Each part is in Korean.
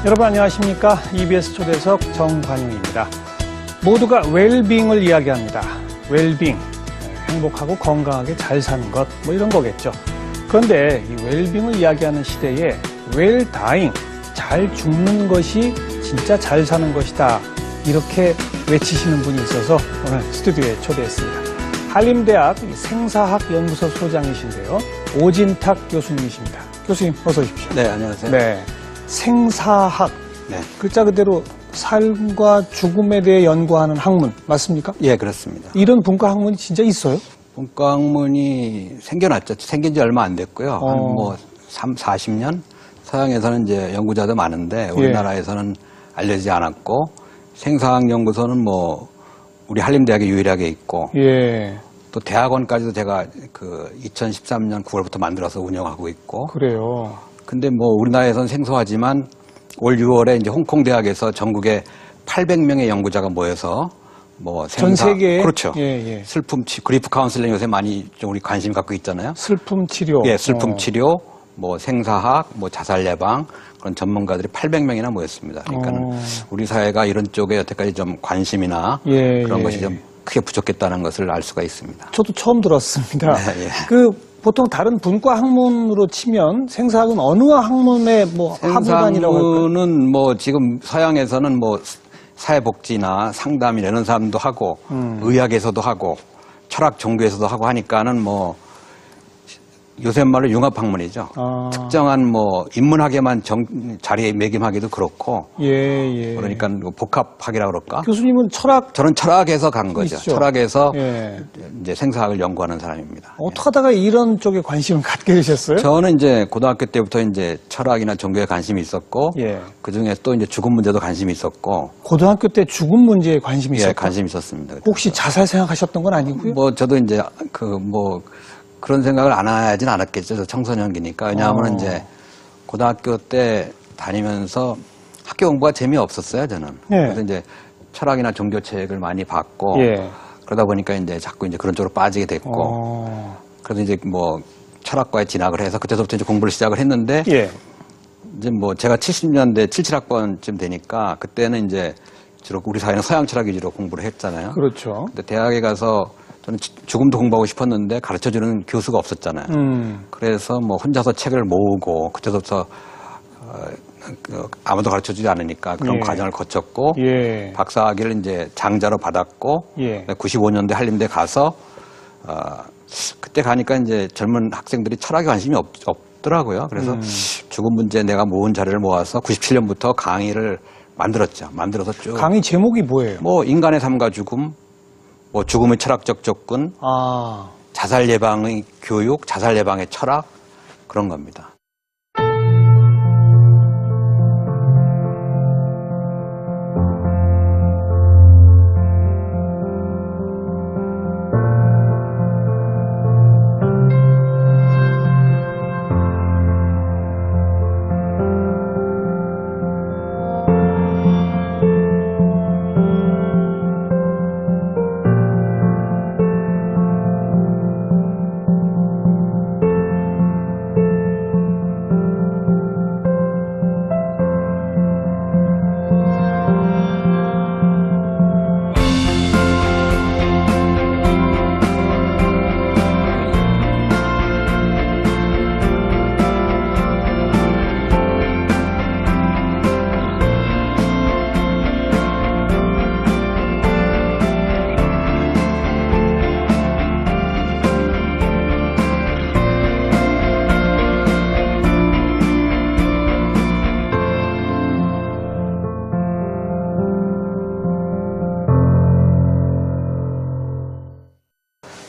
여러분 안녕하십니까? EBS 초대석 정관용입니다. 모두가 웰빙을 이야기합니다. 웰빙, 행복하고 건강하게 잘 사는 것, 뭐 이런 거겠죠. 그런데 이 웰빙을 이야기하는 시대에 웰다잉, 잘 죽는 것이 진짜 잘 사는 것이다. 이렇게 외치시는 분이 있어서 오늘 스튜디오에 초대했습니다. 한림대학 생사학 연구소 소장이신데요. 오진탁 교수님이십니다. 교수님 어서 오십시오. 네, 안녕하세요. 네, 생사학. 네. 글자 그대로 삶과 죽음에 대해 연구하는 학문 맞습니까? 예, 그렇습니다. 이런 분과 학문이 진짜 있어요? 문과 학문이 생겨났죠. 생긴 지 얼마 안 됐고요. 한 뭐 40년? 서양에서는 이제 연구자도 많은데 우리나라에서는 알려지지 않았고 생사학 연구소는 뭐 우리 한림대학에 유일하게 있고 또 대학원까지도 제가 그 2013년 9월부터 만들어서 운영하고 있고 그래요. 근데 뭐 우리나라에서는 생소하지만 올 6월에 이제 홍콩 대학에서 전국에 800명의 연구자가 모여서 뭐 전 세계에 그렇죠. 예. 슬픔 그리프 카운슬링 요새 많이 좀 우리 관심 갖고 있잖아요. 슬픔 치료. 예, 슬픔 치료, 뭐 생사학, 뭐 자살 예방 그런 전문가들이 800명이나 모였습니다. 그러니까 우리 사회가 이런 쪽에 여태까지 좀 관심이나 그런 것이 좀 크게 부족했다는 것을 알 수가 있습니다. 저도 처음 들었습니다. 네, 예. 그 보통 다른 분과 학문으로 치면 생사학은 어느 학문의 뭐 하부단이라고 할까요? 생사학은 뭐 지금 서양에서는 뭐 사회복지나 상담이나 이런 사람도 하고 의학에서도 하고 철학 종교에서도 하고 하니까는 뭐 요새 말로 융합학문이죠. 특정한 뭐 인문학에만 자리에 매김하기도 그렇고. 그러니까 뭐 복합학이라고 그럴까? 교수님은 철학? 저는 철학에서 간 거죠. 있죠. 철학에서 이제 생사학을 연구하는 사람입니다. 어떻게 하다가 이런 쪽에 관심을 갖게 되셨어요? 저는 이제 고등학교 때부터 이제 철학이나 종교에 관심이 있었고, 그 중에 또 이제 죽음 문제도 관심이 있었고. 고등학교 때 죽음 문제에 관심이 있었고? 예, 관심이 있었습니다. 혹시 자살 생각하셨던 건 아니고요? 뭐 저도 이제 그런 생각을 안 하진 않았겠죠. 저 청소년기니까. 왜냐하면 이제 고등학교 때 다니면서 학교 공부가 재미없었어요, 저는. 그래서 이제 철학이나 종교책을 많이 봤고 그러다 보니까 이제 자꾸 이제 그런 쪽으로 빠지게 됐고 그래서 이제 뭐 철학과에 진학을 해서 그때부터 이제 공부를 시작을 했는데 이제 뭐 제가 70년대 77학번쯤 되니까 그때는 이제 주로 우리 사회는 서양 철학 위주로 공부를 했잖아요. 그렇죠. 근데 대학에 가서 저는 죽음도 공부하고 싶었는데 가르쳐주는 교수가 없었잖아요. 그래서 뭐 혼자서 책을 모으고 그때부터 아무도 가르쳐주지 않으니까 그런 과정을 거쳤고 박사학위를 이제 장자로 받았고 95년도에 한림대 가서 그때 가니까 이제 젊은 학생들이 철학에 관심이 없더라고요. 그래서 죽음 문제 내가 모은 자료를 모아서 97년부터 강의를 만들었죠. 만들어서 쭉. 강의 제목이 뭐예요? 뭐 인간의 삶과 죽음, 뭐 죽음의 철학적 접근, 자살 예방의 교육, 자살 예방의 철학 그런 겁니다.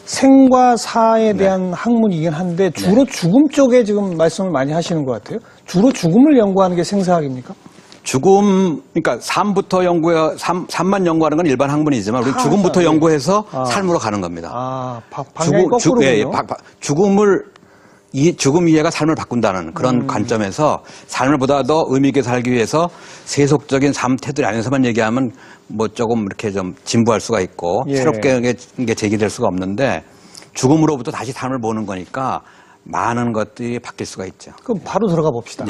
생과 사에 대한 학문이긴 한데 주로 죽음 쪽에 지금 말씀을 많이 하시는 것 같아요. 주로 죽음을 연구하는 게 생사학입니까? 죽음, 그러니까 삶만 연구하는 건 일반 학문이지만 우리 죽음부터 연구해서 삶으로 가는 겁니다. 방향이 거꾸로군요. 죽음 이해가 삶을 바꾼다는 그런 관점에서 삶을 보다 더 의미 있게 살기 위해서 세속적인 삶 태도를 안에서만 얘기하면 뭐 조금 이렇게 좀 진부할 수가 있고 새롭게 게 제기될 수가 없는데 죽음으로부터 다시 삶을 보는 거니까 많은 것들이 바뀔 수가 있죠. 그럼 바로 들어가 봅시다.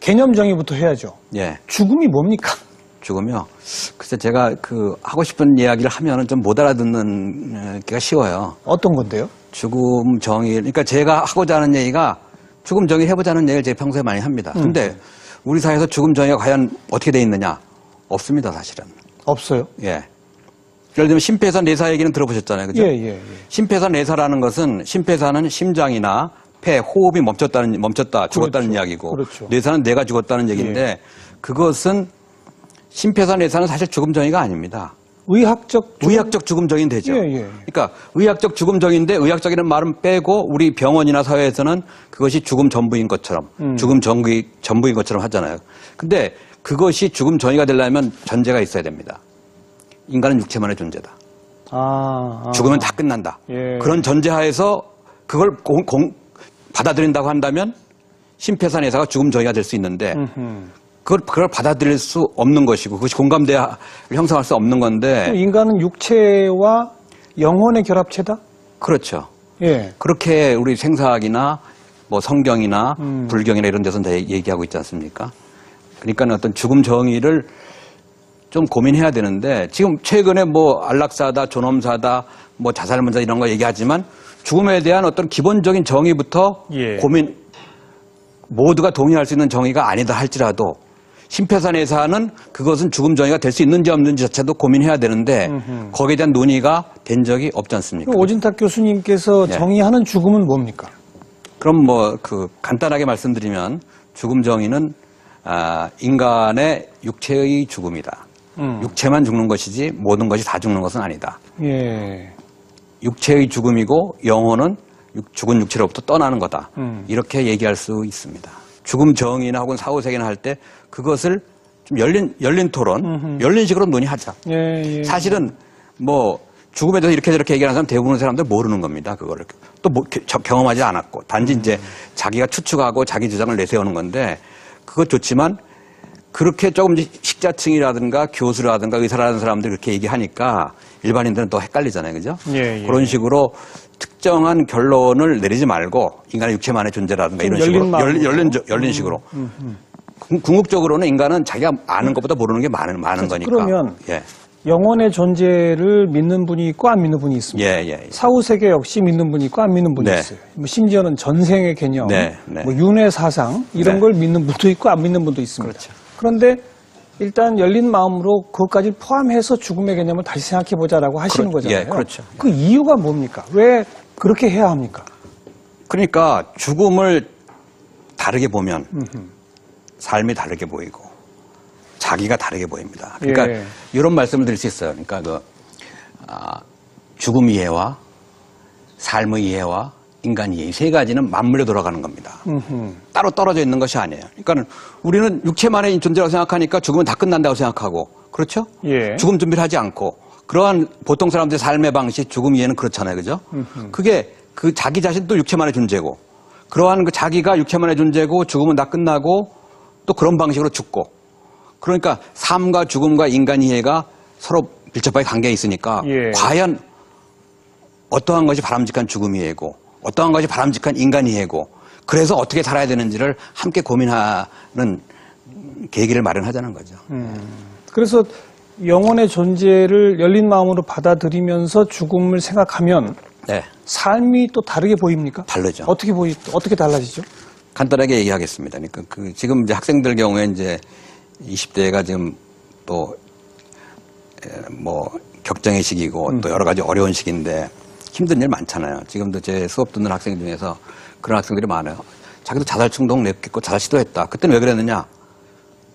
개념 정의부터 해야죠. 예. 죽음이 뭡니까? 죽으며 글쎄 제가 그 하고 싶은 이야기를 하면은 좀 못 알아듣는 게가 쉬워요. 어떤 건데요? 죽음 정의. 그러니까 제가 하고자 하는 얘기가 죽음 정의 해보자는 얘기를 제가 평소에 많이 합니다. 근데 우리 사회에서 죽음 정의가 과연 어떻게 돼 있느냐? 없습니다, 사실은. 없어요. 예. 예를 들면 심폐사 내사 얘기는 들어보셨잖아요, 그죠? 예. 심폐사 내사라는 것은 심폐사는 심장이나 폐, 호흡이 멈췄다, 죽었다는 그렇죠. 이야기고, 그렇죠. 내사는 뇌가 죽었다는 얘기인데, 그것은 심폐사 내사는 사실 죽음 정의가 아닙니다. 의학적 죽음 정의는 되죠. 예. 그러니까 의학적 죽음 정의인데 의학적이라는 말은 빼고 우리 병원이나 사회에서는 그것이 죽음 전부인 것처럼, 죽음 전부인 것처럼 하잖아요. 근데 그것이 죽음 정의가 되려면 전제가 있어야 됩니다. 인간은 육체만의 존재다. 죽으면 다 끝난다. 예. 그런 전제하에서 그걸 받아들인다고 한다면 심폐사내사가 죽음 정의가 될 수 있는데 그걸 받아들일 수 없는 것이고 그것이 공감대를 형성할 수 없는 건데 인간은 육체와 영혼의 결합체다? 그렇죠. 예. 그렇게 우리 생사학이나 뭐 성경이나 불경이나 이런 데서는 다 얘기하고 있지 않습니까? 그러니까 어떤 죽음 정의를 좀 고민해야 되는데 지금 최근에 뭐 안락사다, 존엄사다, 뭐 자살문자 이런 거 얘기하지만 죽음에 대한 어떤 기본적인 정의부터 예. 모두가 동의할 수 있는 정의가 아니다 할지라도 심폐사내사는 그것은 죽음 정의가 될 수 있는지 없는지 자체도 고민해야 되는데 거기에 대한 논의가 된 적이 없지 않습니까? 오진탁 교수님께서 네. 정의하는 죽음은 뭡니까? 그럼 간단하게 말씀드리면 죽음 정의는 인간의 육체의 죽음이다. 육체만 죽는 것이지 모든 것이 다 죽는 것은 아니다. 예. 육체의 죽음이고 영혼은 죽은 육체로부터 떠나는 거다. 이렇게 얘기할 수 있습니다. 죽음 정의나 혹은 사후세계나 할 때 그것을 좀 열린 토론, 열린 식으로 논의하자. 예. 사실은 죽음에 대해서 이렇게 저렇게 얘기하는 사람 대부분의 사람들 모르는 겁니다. 그거를 또 경험하지 않았고 단지 이제 자기가 추측하고 자기 주장을 내세우는 건데 그것 좋지만 그렇게 조금 식자층이라든가 교수라든가 의사라는 사람들이 그렇게 얘기하니까 일반인들은 또 헷갈리잖아요. 그죠? 예. 그런 식으로 특정한 결론을 내리지 말고 인간의 육체만의 존재라든가 이런 식으로 열린 식으로. 궁극적으로는 인간은 자기가 아는 것보다 모르는 게 많은 거니까. 그러면 예. 영혼의 존재를 믿는 분이 있고 안 믿는 분이 있습니다. 예. 사후세계 역시 믿는 분이 있고 안 믿는 분이 네. 있어요. 심지어는 전생의 개념, 네. 윤회 사상 이런 네. 걸 믿는 분도 있고 안 믿는 분도 있습니다. 그렇죠. 그런데 일단 열린 마음으로 그것까지 포함해서 죽음의 개념을 다시 생각해보자라고 하시는 거잖아요. 예, 그렇죠. 그 이유가 뭡니까? 왜 그렇게 해야 합니까? 그러니까 죽음을 다르게 보면 삶이 다르게 보이고 자기가 다르게 보입니다. 그러니까 예. 이런 말씀을 드릴 수 있어요. 그러니까 죽음 이해와 삶의 이해와 인간 이해 이 세 가지는 맞물려 돌아가는 겁니다. 따로 떨어져 있는 것이 아니에요. 그러니까 우리는 육체만의 존재라고 생각하니까 죽으면 다 끝난다고 생각하고 그렇죠? 예. 죽음 준비를 하지 않고 그러한 보통 사람들의 삶의 방식 죽음 이해는 그렇잖아요. 그죠? 그게 그 자기 자신도 육체만의 존재고 그러한 그 자기가 육체만의 존재고 죽으면 다 끝나고 또 그런 방식으로 죽고 그러니까 삶과 죽음과 인간 이해가 서로 밀접하게 관계가 있으니까 예. 과연 어떠한 것이 바람직한 죽음 이해고 어떠한 것이 바람직한 인간 이해고 그래서 어떻게 살아야 되는지를 함께 고민하는 계기를 마련하자는 거죠. 그래서 영혼의 존재를 열린 마음으로 받아들이면서 죽음을 생각하면 네, 삶이 또 다르게 보입니까? 다르죠. 어떻게 달라지죠? 간단하게 얘기하겠습니다. 그러니까 지금 이제 학생들 경우에 이제 20대가 지금 또 격정의 시기고 또 여러 가지 어려운 시기인데 힘든 일 많잖아요. 지금도 제 수업 듣는 학생 중에서 그런 학생들이 많아요. 자기도 자살 충동 느꼈고 자살 시도했다. 그때는 왜 그랬느냐?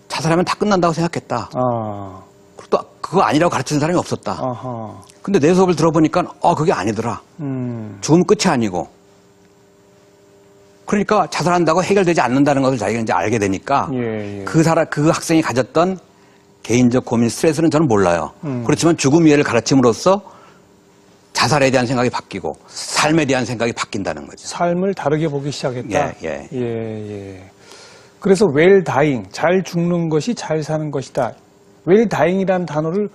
자살하면 다 끝난다고 생각했다. 그리고 또 그거 아니라고 가르치는 사람이 없었다. 근데 내 수업을 들어보니까 그게 아니더라. 죽으면 끝이 아니고. 그러니까 자살한다고 해결되지 않는다는 것을 자기가 이제 알게 되니까 예. 그 학생이 가졌던 개인적 고민, 스트레스는 저는 몰라요. 그렇지만 죽음 이해를 가르침으로써 자살에 대한 생각이 바뀌고 삶에 대한 생각이 바뀐다는 거죠. 삶을 다르게 보기 시작했다. 예. 그래서 well dying, 잘 죽는 것이 잘 사는 것이다. well dying이라는 단어를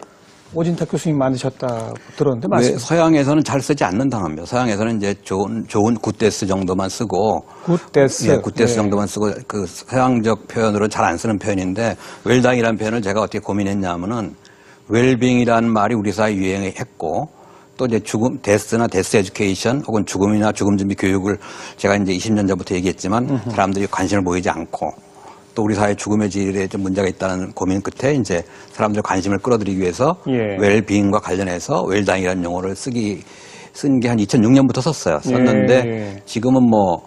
오진탁 교수님 만드셨다고 들었는데 왜 맞습니까? 서양에서는 잘 쓰지 않는 단어입니다. 서양에서는 이제 좋은 굿데스 정도만 쓰고 굿데스. 예, 굿데스 예. 정도만 쓰고 그 서양적 표현으로 잘 안 쓰는 표현인데 웰다잉이라는 표현을 제가 어떻게 고민했냐면은 웰빙이라는 말이 우리 사회에 유행했고 또 이제 죽음 데스나 데스 에듀케이션 혹은 죽음이나 죽음 준비 교육을 제가 이제 20년 전부터 얘기했지만 사람들이 관심을 보이지 않고 또 우리 사회 죽음의 질에 좀 문제가 있다는 고민 끝에 이제 사람들 관심을 끌어들이기 위해서 예. 웰빙과 관련해서 웰다잉이라는 용어를 쓴 게 한 2006년부터 썼어요. 썼는데 예. 지금은 뭐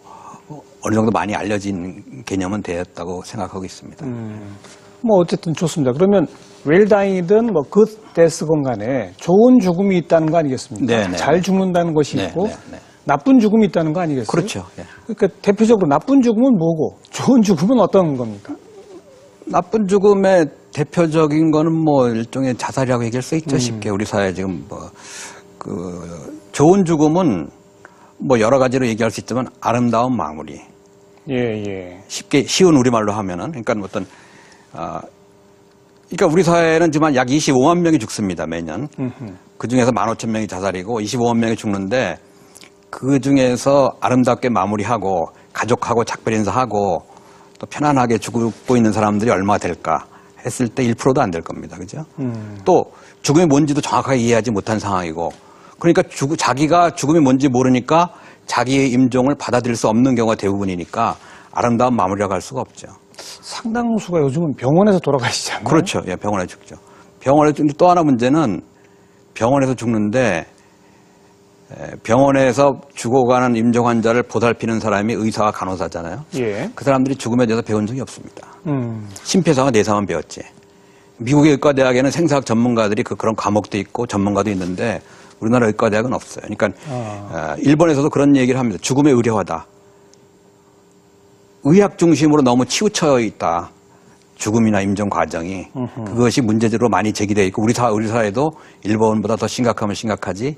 어느 정도 많이 알려진 개념은 되었다고 생각하고 있습니다. 뭐 어쨌든 좋습니다. 그러면 웰다잉이든 뭐 굿데스건 간에 좋은 죽음이 있다는 거 아니겠습니까? 네네. 잘 죽는다는 것이 네, 있고 네, 네. 나쁜 죽음이 있다는 거 아니겠어요? 그렇죠. 예. 그러니까 대표적으로 나쁜 죽음은 뭐고 좋은 죽음은 어떤 겁니까? 나쁜 죽음의 대표적인 거는 뭐 일종의 자살이라고 얘기할 수 있죠. 쉽게 우리 사회 지금 뭐 좋은 죽음은 뭐 여러 가지로 얘기할 수 있지만 아름다운 마무리. 예. 쉽게 쉬운 우리말로 하면은 그러니까 어떤 그러니까 우리 사회는 지금 약 25만 명이 죽습니다 매년. 그 중에서 15,000명이 자살이고 25만 명이 죽는데 그 중에서 아름답게 마무리하고 가족하고 작별 인사하고 또 편안하게 죽고 있는 사람들이 얼마나 될까 했을 때 1%도 안 될 겁니다. 그죠? 또 죽음이 뭔지도 정확하게 이해하지 못한 상황이고 그러니까 자기가 죽음이 뭔지 모르니까 자기의 임종을 받아들일 수 없는 경우가 대부분이니까 아름다운 마무리라고 할 수가 없죠. 상당수가 요즘은 병원에서 돌아가시잖아요. 그렇죠. 예, 병원에 죽죠. 병원에 죽는데 또 하나 문제는 병원에서 죽는데 병원에서 죽어가는 임종 환자를 보살피는 사람이 의사와 간호사잖아요. 예. 그 사람들이 죽음에 대해서 배운 적이 없습니다. 심폐사와 내사만 배웠지. 미국의 의과대학에는 생사학 전문가들이 그런 과목도 있고 전문가도 있는데 우리나라 의과대학은 없어요. 그러니까 일본에서도 그런 얘기를 합니다. 죽음의 의료화다. 의학 중심으로 너무 치우쳐 있다. 죽음이나 임종 과정이. 그것이 문제로 많이 제기되어 있고 우리 사회도 일본보다 더 심각하면 심각하지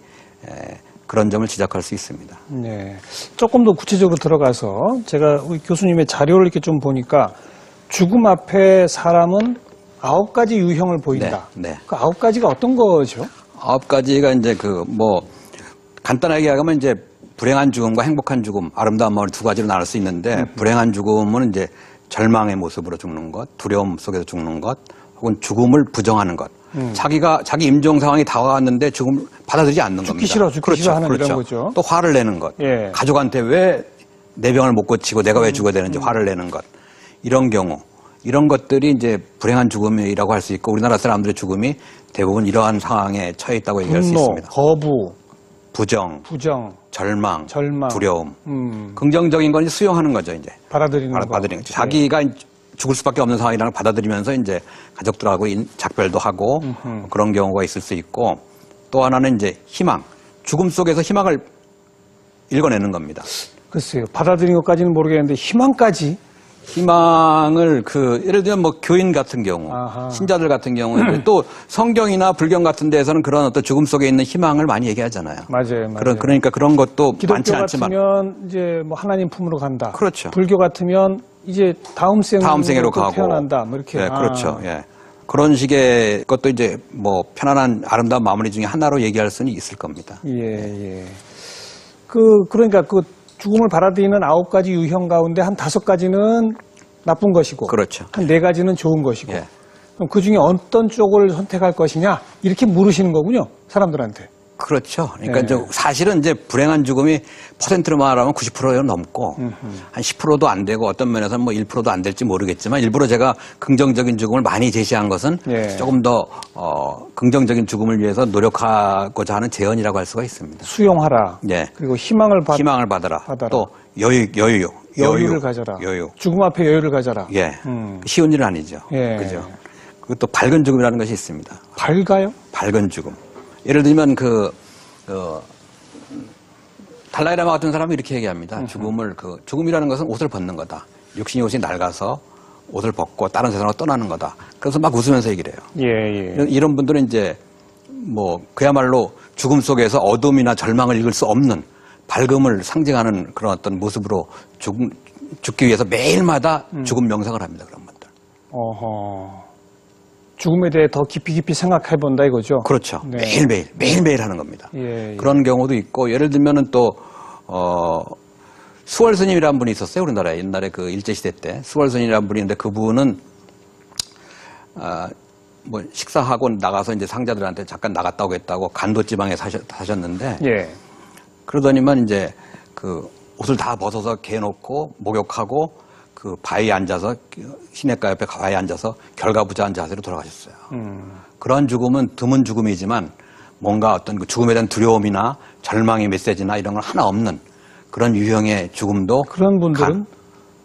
그런 점을 지적할 수 있습니다. 네. 조금 더 구체적으로 들어가서 제가 우리 교수님의 자료를 이렇게 좀 보니까 죽음 앞에 사람은 9가지 유형을 보인다. 네, 네. 그 9가지가 어떤 거죠? 9가지가 이제 간단하게 하면 이제 불행한 죽음과 행복한 죽음, 아름다운 마음을 두 가지로 나눌 수 있는데 불행한 죽음은 이제 절망의 모습으로 죽는 것, 두려움 속에서 죽는 것, 혹은 죽음을 부정하는 것. 자기 임종 상황이 다가왔는데 죽음을 받아들이지 않는 죽기 겁니다. 죽기 싫어 하는 이런 거죠. 또 화를 내는 것. 예. 가족한테 왜 내 병을 못 고치고 내가 왜 죽어야 되는지 화를 내는 것. 이런 경우. 이런 것들이 이제 불행한 죽음이라고 할 수 있고 우리나라 사람들의 죽음이 대부분 이러한 상황에 처해 있다고 얘기할 수 있습니다. 거부, 부정, 절망, 두려움. 긍정적인 건 이제 수용하는 거죠, 이제. 받아들이는 거. 받아들이는 거죠. 자기가 죽을 수밖에 없는 상황이라는 걸 받아들이면서 이제 가족들하고 작별도 하고 그런 경우가 있을 수 있고 또 하나는 이제 희망. 죽음 속에서 희망을 읽어내는 겁니다. 글쎄요. 받아들이는 것까지는 모르겠는데 희망까지? 희망을 예를 들면 교인 같은 경우, 아하. 신자들 같은 경우에 또 성경이나 불경 같은 데에서는 그런 어떤 죽음 속에 있는 희망을 많이 얘기하잖아요. 맞아요. 그러니까 그런 것도 많지 기독교 않지만. 같으면 이제 하나님 품으로 간다. 그렇죠. 불교 같으면 이제 다음 생으로 가고 태어난다. 뭐 이렇게. 네, 그렇죠. 예. 그런 식의 것도 이제 편안한 아름다운 마무리 중에 하나로 얘기할 수는 있을 겁니다. 예. 그러니까 죽음을 받아들이는 9가지 유형 가운데 한 5가지는 나쁜 것이고. 그렇죠. 한 4가지는 좋은 것이고. 예. 그럼 그 중에 어떤 쪽을 선택할 것이냐? 이렇게 물으시는 거군요. 사람들한테. 그렇죠. 그러니까 예. 이제 사실은 이제 불행한 죽음이 퍼센트로 말하면 90%가 넘고 한 10%도 안 되고 어떤 면에서는 1%도 안 될지 모르겠지만 일부러 제가 긍정적인 죽음을 많이 제시한 것은 예. 조금 더 긍정적인 죽음을 위해서 노력하고자 하는 제언이라고 할 수가 있습니다. 수용하라. 예. 그리고 희망을 받아라. 또 여유를 가져라. 여유. 죽음 앞에 여유를 가져라. 예. 쉬운 일은 아니죠. 예. 그죠. 그리고 또 밝은 죽음이라는 것이 있습니다. 밝아요? 밝은 죽음. 예를 들면 달라이라마 같은 사람이 이렇게 얘기합니다. 죽음이라는 것은 옷을 벗는 거다. 육신이 옷이 낡아서 옷을 벗고 다른 세상으로 떠나는 거다. 그래서 막 웃으면서 얘기를 해요. 예. 이런 분들은 이제 그야말로 죽음 속에서 어둠이나 절망을 읽을 수 없는 밝음을 상징하는 그런 어떤 모습으로 죽기 위해서 매일마다 죽음 명상을 합니다. 그런 분들. 어허. 죽음에 대해 더 깊이 생각해 본다 이거죠. 그렇죠. 네. 매일매일 하는 겁니다. 예. 그런 경우도 있고, 예를 들면은 또 수월 스님이라는 분이 있었어요. 우리나라에 옛날에 그 일제시대 때 수월 스님이라는 분이 있는데, 그분은 뭐 식사하고 나가서 이제 상자들한테 잠깐 나갔다 오겠다고 간도지방에 사셨는데, 예. 그러더니만 이제 그 옷을 다 벗어서 개놓고 목욕하고 그 바위에 앉아서, 시냇가 옆에 바위에 앉아서 결과부자한 자세로 돌아가셨어요. 그런 죽음은 드문 죽음이지만 뭔가 어떤 그 죽음에 대한 두려움이나 절망의 메시지나 이런 건 하나 없는 그런 유형의 죽음도. 그런 분들은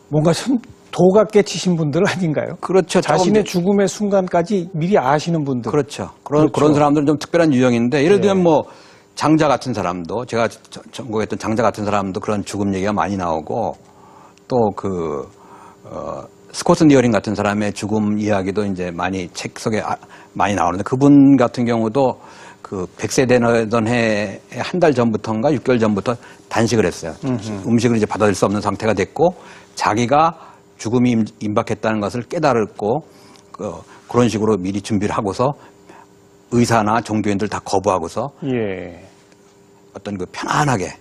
뭔가 좀 도가 깨치신 분들 아닌가요? 그렇죠. 자신의 죽음의 순간까지 미리 아시는 분들. 그렇죠. 그런 사람들은 좀 특별한 유형인데, 예를 들면 뭐 장자 같은 사람도, 제가 전공했던 장자 같은 사람도 그런 죽음 얘기가 많이 나오고, 또 스코트 니어링 같은 사람의 죽음 이야기도 이제 많이 책 속에 많이 나오는데, 그분 같은 경우도 그 100세 되던 해에 한 달 전부터인가 6개월 전부터 단식을 했어요. 음식을 이제 받아들일 수 없는 상태가 됐고, 자기가 죽음이 임박했다는 것을 깨달았고, 그런 식으로 미리 준비를 하고서 의사나 종교인들 다 거부하고서 예. 어떤 그 편안하게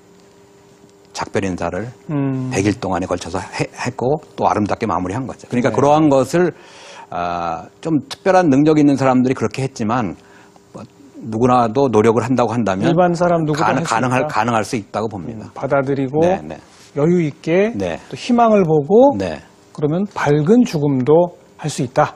작별 인사를 100일 동안에 걸쳐서 했고, 또 아름답게 마무리한 거죠. 그러니까 네. 그러한 것을 좀 특별한 능력 있는 사람들이 그렇게 했지만, 뭐 누구나도 노력을 한다고 한다면 일반 사람 누구나 할 수 있다. 가능할 수 있다고 봅니다. 받아들이고 네, 네. 여유 있게 네. 또 희망을 보고 네. 그러면 밝은 죽음도 할 수 있다.